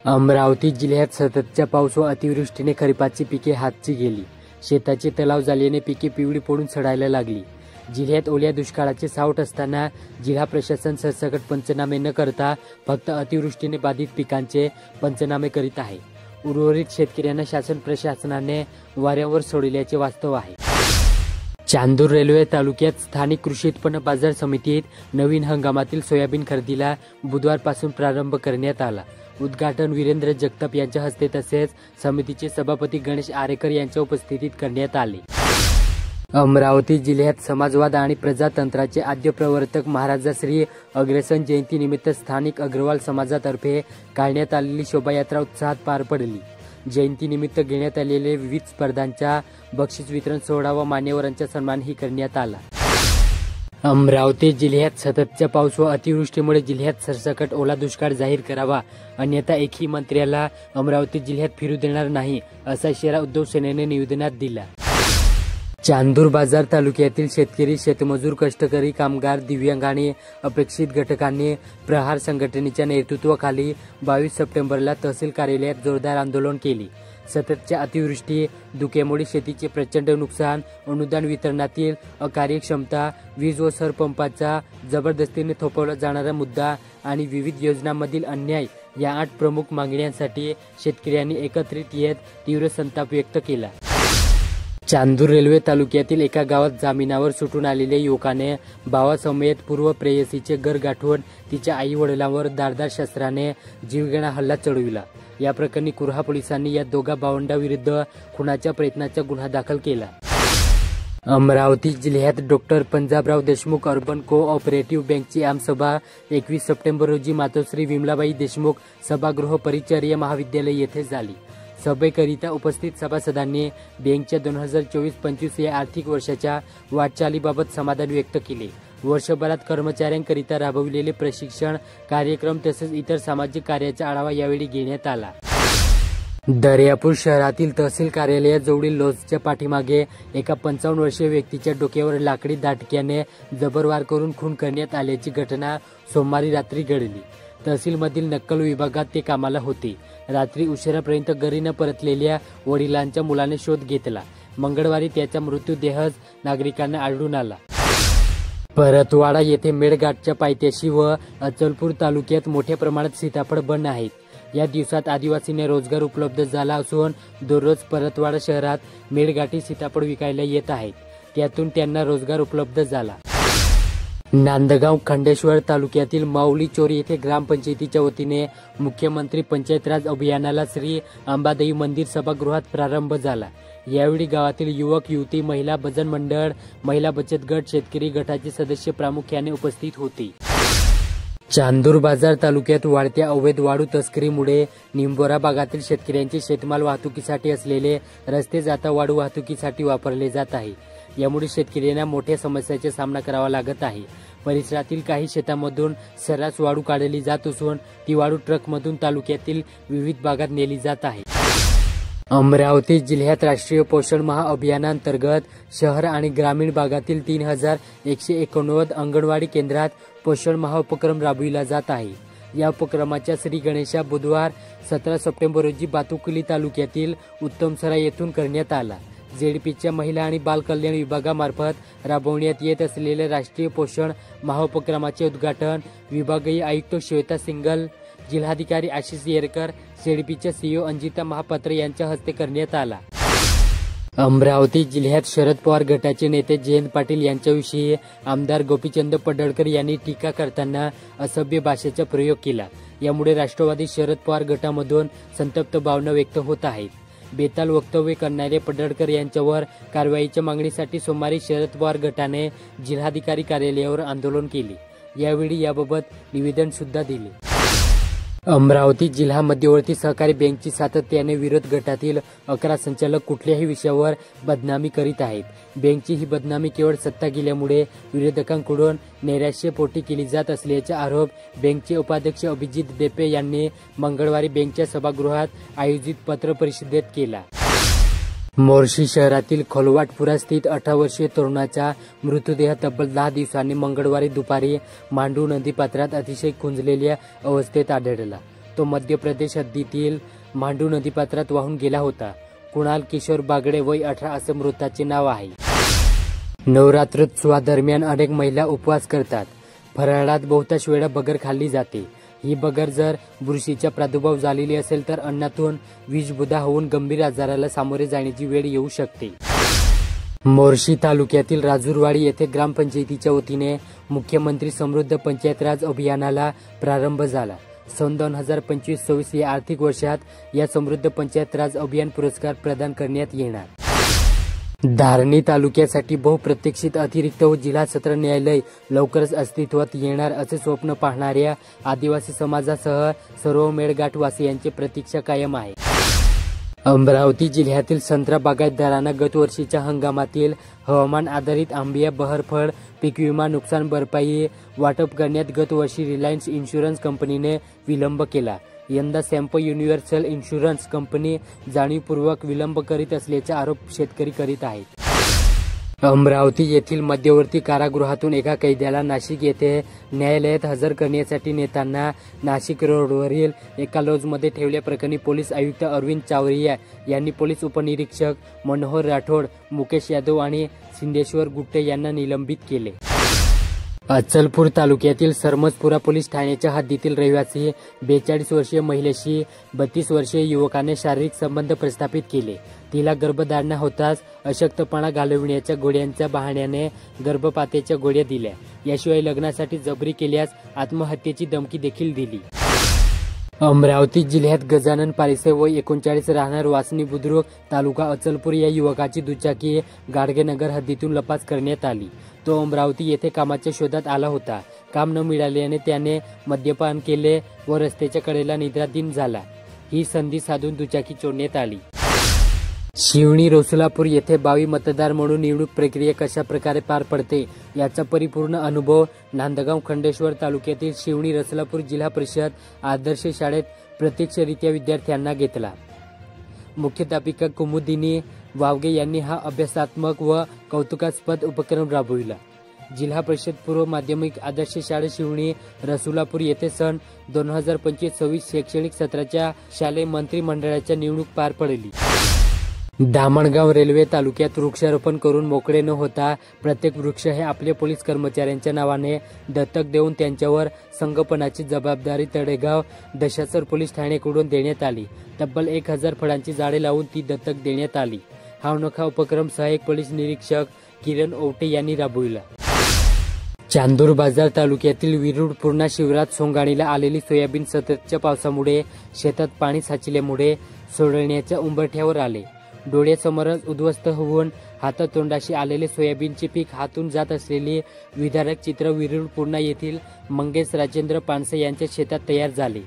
अमरावती जिल्ह्यात सततच्या पाऊस व अतिवृष्टीने खरीपाची पिके हातची गेली। शेताचे तलाव झाल्याने पिके पिवळी पडून सडायला लागली। जिल्ह्यात ओल्या दुष्काळाचे सावट असताना जिल्हा प्रशासन सरसकट पंचनामे न करता फक्त अतिवृष्टीने बाधित पिकांचे पंचनामे करीत आहे। उर्वरित शेतकऱ्यांना शासन प्रशासनाने वाऱ्यावर सोडल्याचे वास्तव आहे। चांदूर रेल्वे तालुक्यात स्थानिक कृषी उत्पन्न बाजार समितीत नवीन हंगामातील सोयाबीन खरेदीला बुधवारपासून प्रारंभ करण्यात आला। उद्घाटन वीरेंद्र जगताप यांच्या हस्ते तसेच समितीचे सभापती गणेश आरेकर यांच्या उपस्थितीत करण्यात आले। अमरावती जिल्ह्यात समाजवाद आणि प्रजातंत्राचे आद्य प्रवर्तक महाराजा श्री अग्रसेन जयंती निमित्त स्थानिक अग्रवाल समाजातर्फे काढण्यात आलेली शोभायात्रा उत्साहात पार पडली। जयंती निमित्त घेण्यात आलेले विविध स्पर्धांचा बक्षीस वितरण सोहळा व मान्यवरांचा सन्मानही करण्यात आला। अमरावती जिल्ह्यात सततच्या पाऊस व अतिवृष्टीमुळे जिल्ह्यात सरसकट ओला दुष्काळ जाहीर करावा, अन्यथा एकही मंत्र्याला अमरावती जिल्ह्यात फिरू देणार नाही, असा इशारा उद्धव सेनेने निवेदनात दिला। चांदूर बाजार तालुक्यातील शेतकरी, शेतमजूर, कष्टकरी, कामगार, दिव्यांग आणि अपेक्षित घटकांनी प्रहार संघटनेच्या नेतृत्वाखाली 22 सप्टेंबरला तहसील कार्यालयात जोरदार आंदोलन केले। सततच्या अतिवृष्टी, धुक्यामुळे शेतीचे प्रचंड नुकसान, अनुदान वितरणातील अकार्यक्षमता, वीज व सरपंपाचा जबरदस्तीने थोपवला जाणारा मुद्दा आणि विविध योजनांमधील अन्याय या 8 प्रमुख मागण्यांसाठी शेतकऱ्यांनी एकत्रित येत तीव्र संताप व्यक्त केला। चांदूर रेल्वे तालुक्यातील एका गावात जामिनावर सुटून आलेल्या युवकाने भावासमवेत पूर्व प्रेयसीचे घर गाठून तिच्या आई वडिलांवर धारदार शस्त्राने जीवघेणा हल्ला चढविला। या प्रकरणी कुर्हा पोलिसांनी या दोघा भावंडांविरुद्ध खुनाच्या प्रयत्नाचा गुन्हा दाखल केला। अमरावती जिल्ह्यात doctor Panjabrao Deshmukh urban cooperative बँकची आमसभा 21 सप्टेंबर रोजी मातोश्री विमलाबाई देशमुख सभागृह परिचर्या महाविद्यालय येथे झाली। सभेकरिता उपस्थित सभासदांनी बँकच्या 2024-25 या आर्थिक वर्षाच्या वाटचालीबाबत समाधान व्यक्त केले। वर्षभरात कर्मचाऱ्यांकरिता राबविलेले प्रशिक्षण कार्यक्रम तसेच इतर सामाजिक कार्याचा आढावा यावेळी घेण्यात आला। दर्यापूर शहरातील तहसील कार्यालयाजवळील लॉजच्या पाठीमागे एका 55 वर्षीय व्यक्तीच्या डोक्यावर लाकडी दांडक्याने जबरवार करून खून करण्यात आल्याची घटना सोमवारी रात्री घडली। तहसीलमधील नक्कल विभागात ते कामाला होते। रात्री उशिरापर्यंत घरी न परतलेल्या वडिलांच्या मुलाने शोध घेतला। मंगळवारी त्याचा मृतदेह नागरिकांना आढळून आला। परतवाडा येथे मेळघाटच्या पायथ्याशी व अचलपूर तालुक्यात मोठ्या प्रमाणात सीताफळ बन आहेत। या दिवसात आदिवासींना रोजगार उपलब्ध झाला असून दररोज परतवाडा शहरात मेळघाटी सीताफळ विकायला येत आहेत, त्यातून त्यांना रोजगार उपलब्ध झाला। नांदगाव खंडेश्वर तालुक्यातील माऊली चोरी येथे ग्रामपंचायतीच्या वतीने मुख्यमंत्री पंचायत राज अभियानाला श्री अंबादेवी मंदिर सभागृहात प्रारंभ झाला। यावेळी गावातील युवक युवती, महिला भजन मंडळ, महिला बचत गट, शेतकरी गटाचे सदस्य प्रामुख्याने उपस्थित होते। चांदूर बाजार तालुक्यात वाढत्या अवैध वाळू तस्करीमुळे निंबोरा भागातील शेतकऱ्यांचे शेतमाल वाहतुकीसाठी असलेले रस्ते आता वाळू वाहतुकीसाठी वापरले जात आहे। यामुळे शेतकऱ्यांना मोठ्या समस्याचा सामना करावा लागत आहे। परिसरातील काही शेतांमधून सर्रास वाळू काढली जात असून ती वाळू ट्रकमधून तालुक्यातील विविध भागात नेली जात आहे। अमरावती जिल्ह्यात राष्ट्रीय पोषण माह अभियानांतर्गत शहर आणि ग्रामीण भागातील 3189 अंगणवाडी केंद्रात पोषण माह उपक्रम राबविला जात आहे। या उपक्रमाच्या श्री गणेशा बुधवार 17 सप्टेंबर रोजी बातुकली तालुक्यातील उत्तमसरा येथून करण्यात आला। जेडपीच्या महिला आणि बाल कल्याण विभागामार्फत राबवण्यात येत असलेल्या राष्ट्रीय पोषण माह उपक्रमाचे उद्घाटन विभागीय आयुक्त श्वेता सिंगल, जिल्हाधिकारी आशिष येरकर, जेडपीच्या सीईओ अंजिता महापात्र यांच्या हस्ते करण्यात आला। अमरावती जिल्ह्यात शरद पवार गटाचे नेते जयंत पाटील यांच्याविषयी आमदार गोपीचंद पडळकर यांनी टीका करताना असभ्य भाषेचा प्रयोग केला। यामुळे राष्ट्रवादी शरद पवार गटामधून संतप्त भावना व्यक्त होत आहेत। बेताल वक्तव्य करणारे पडळकर यांच्यावर कारवाईच्या मागणीसाठी सोमवारी शरद पवार गटाने जिल्हाधिकारी कार्यालयावर आंदोलन केले। यावेळी याबाबत निवेदन सुद्धा दिले। अमरावती जिल्हा मध्यवर्ती सहकारी बँकेची सातत्याने विरोध गटातील 11 संचालक कुठल्याही विषयावर बदनामी करीत आहेत। बँकेची ही बदनामी केवळ सत्ता गेल्यामुळे विरोधकांकडून नैराश्यपोटी केली जात असल्याचा आरोप बँकेचे उपाध्यक्ष अभिजित देपे यांनी मंगळवारी बँकेच्या सभागृहात आयोजित पत्र परिषदेत केला। मोर्शी शहरातील खोलवाटपुरा स्थित 18 वर्षीय तरुणाचा मृतदेह तब्बल 10 दिवसांनी मंगळवारी दुपारी मांडू नदीपात्रात अतिशय कुंजलेल्या अवस्थेत आढळला। तो मध्य प्रदेश हद्दीतील मांडू नदीपात्रात वाहून गेला होता. कुणाल किशोर बागडे वय 18 असे मृताचे नाव आहे. नवरात्रोत्सवादरम्यान अनेक महिला उपवास करतात. फराळात बहुतांश वेळा बगर खाल्ली जाते. ही बगर जर बुरशीचा प्रादुर्भाव झालेली असेल तर अन्नातून विषबाधा होऊन गंभीर आजाराला सामोरे जाण्याची वेळ येऊ शकते. मोर्शी तालुक्यातील राजूरवाडी येथे ग्रामपंचायतीच्या वतीने मुख्यमंत्री समृद्ध पंचायत राज अभियानाला प्रारंभ झाला. सन 2025-26 या आर्थिक वर्षात या समृद्ध पंचायत राज अभियान पुरस्कार प्रदान करण्यात येणार. धारणी तालुक्यासाठी बहुप्रतीक्षित अतिरिक्त व जिल्हा सत्र न्यायालय लवकरच अस्तित्वात येणार असे स्वप्न पाहणाऱ्या आदिवासी समाजासह सर्व मेळघाटवासियांची प्रतीक्षा कायम आहे. अमरावती जिल्ह्यातील संत्रा बागायतदारांना गत वर्षीच्या हंगामातील हवामान आधारित आंबिया बहरफळ पीक विमा नुकसान भरपाई वाटप करण्यात गत वर्षी रिलायन्स इन्शुरन्स कंपनीने विलंब केला. यंदा सॅम्पो युनिव्हर्सल इन्शुरन्स कंपनी जाणीवपूर्वक विलंब करीत असल्याचा आरोप शेतकरी करीत आहेत. अमरावती येथील मध्यवर्ती कारागृहातून एका कैद्याला नाशिक येथे न्यायालयात हजर करण्यासाठी नेताना नाशिक रोडवरील एका लॉजमध्ये ठेवल्याप्रकरणी पोलीस आयुक्त अरविंद चावरिया यांनी पोलीस उपनिरीक्षक मनोहर राठोड, मुकेश यादव आणि सिद्धेश्वर गुट्टे यांना निलंबित केले. अचलपूर तालुक्यातील सरमजपुरा पोलीस ठाण्याच्या हद्दीतील रहिवासी 42 वर्षीय महिलेशी 32 वर्षीय युवकाने शारीरिक संबंध प्रस्थापित केले. तिला गर्भधारणा होताच अशक्तपणा घालविण्याच्या गोळ्यांच्या बहाण्याने गर्भपाताच्या गोळ्या दिल्या. याशिवाय लग्नासाठी जबरी केल्यास आत्महत्येची धमकी देखील दिली. अमरावती जिल्ह्यात गजानन पारिसे वय 39 राहणार वासनी बुद्रुक तालुका अचलपूर या युवकाची दुचाकी गाडगेनगर हद्दीतून लपास करण्यात आली. तो अमरावती येथे कामाच्या शोधात आला होता. काम न मिळाल्याने त्याने मद्यपान केले व रस्त्याच्या कडेला निद्राधीन झाला. ही संधी साधून दुचाकी चोरण्यात आली. शिवणी रसुलापूर येथे 22 मतदार म्हणून निवडणूक प्रक्रिया कशा प्रकारे पार पडते याचा परिपूर्ण अनुभव नांदगाव खंडेश्वर तालुक्यातील शिवणी रसुलापूर जिल्हा परिषद आदर्श शाळेत प्रत्यक्षरित्या विद्यार्थ्यांना घेतला. मुख्याध्यापिका कुमुदिनी वावगे यांनी हा अभ्यासात्मक व कौतुकास्पद उपक्रम राबविला. जिल्हा परिषद पूर्व माध्यमिक आदर्श शाळा शिवणी रसुलापूर येथे सन 2025-26 शैक्षणिक सत्राच्या शालेय मंत्रिमंडळाच्या निवडणूक पार पडली. धामणगाव रेल्वे तालुक्यात वृक्षारोपण करून मोकळे न होता प्रत्येक वृक्ष हे आपल्या पोलीस कर्मचाऱ्यांच्या नावाने दत्तक देऊन त्यांच्यावर संगोपनाची जबाबदारी तळेगाव दशासर पोलीस ठाण्याकडून देण्यात आली. तब्बल 1000 फळांची झाडे लावून ती दत्तक देण्यात आली. हा अनोखा उपक्रम सहाय्यक पोलीस निरीक्षक किरण ओवटे यांनी राबविला. चांदूर बाजार तालुक्यातील विरुड पूर्णा शिवारात सोंगाणीला आलेली सोयाबीन सततच्या पावसामुळे शेतात पाणी साचल्यामुळे सोडण्याच्या उंबरठ्यावर आले. डोळ्यासमोरच उद्ध्वस्त होऊन हातातोंडाशी आलेले सोयाबीनचे पीक हातून जात असलेले विदारक चित्र विरुड पूर्णा येथील मंगेश राजेंद्र पानसे यांच्या शेतात तयार झाले.